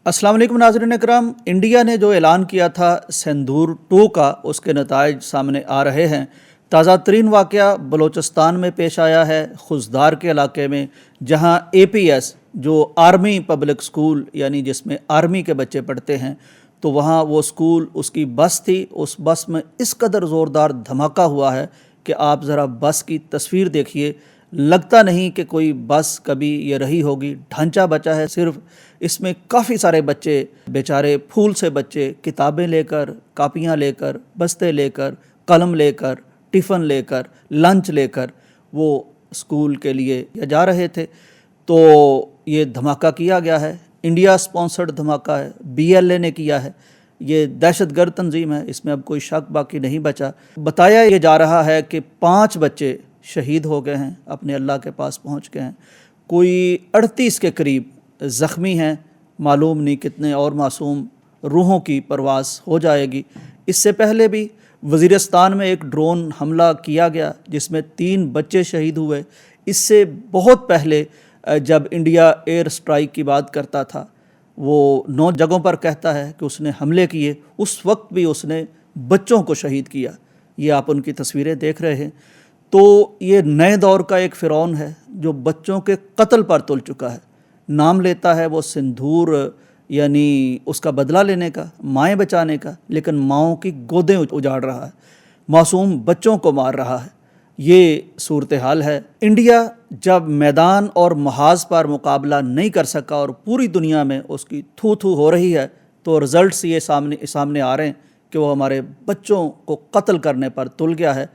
अस्सलाम वालेकुम नाज़रीन इकराम। इंडिया ने जो ऐलान किया था सिंदूर 2 का, उसके नताइज सामने आ रहे हैं। ताज़ा तरीन वाक़या बलूचिस्तान में पेश आया है, खुजदार के इलाके में, जहां APS जो आर्मी पब्लिक स्कूल यानी जिसमें आर्मी के बच्चे पढ़ते हैं, तो वहां वो स्कूल, उसकी बस थी। उस बस में इस कदर ज़ोरदार धमाका हुआ है कि आप ज़रा बस की तस्वीर देखिए। लगता नहीं कि कोई बस कभी ये रही होगी, ढांचा बचा है सिर्फ। इसमें काफ़ी सारे बच्चे, बेचारे फूल से बच्चे, किताबें लेकर, कापियाँ लेकर, बस्ते लेकर, कलम लेकर, टिफ़न लेकर, लंच लेकर वो स्कूल के लिए जा रहे थे। तो ये धमाका किया गया है, इंडिया स्पॉन्सर्ड धमाका है, BLA ने किया है। ये दहशतगर्द तंजीम है, इसमें अब कोई शक बाकी नहीं बचा। बताया ये जा रहा है कि 5 बच्चे शहीद हो गए हैं, अपने अल्लाह के पास पहुंच गए हैं। कोई 38 के करीब ज़ख्मी हैं, मालूम नहीं कितने और मासूम रूहों की परवास हो जाएगी। इससे पहले भी वज़ीरिस्तान में एक ड्रोन हमला किया गया जिसमें 3 बच्चे शहीद हुए। इससे बहुत पहले जब इंडिया एयर स्ट्राइक की बात करता था, वो 9 जगहों पर कहता है कि उसने हमले किए, उस वक्त भी उसने बच्चों को शहीद किया। ये आप उनकी तस्वीरें देख रहे हैं। तो ये नए दौर का एक फ़िरौन है जो बच्चों के कत्ल पर तुल चुका है। नाम लेता है वो सिंदूर, यानी उसका बदला लेने का, माएँ बचाने का, लेकिन माँओं की गोदें उजाड़ रहा है, मासूम बच्चों को मार रहा है। ये सूरत हाल है। इंडिया जब मैदान और महाज पर मुकाबला नहीं कर सका और पूरी दुनिया में उसकी थू थू हो रही है, तो रिज़ल्ट्स ये सामने आ रहे हैं कि वो हमारे बच्चों को कत्ल करने पर तुल गया है।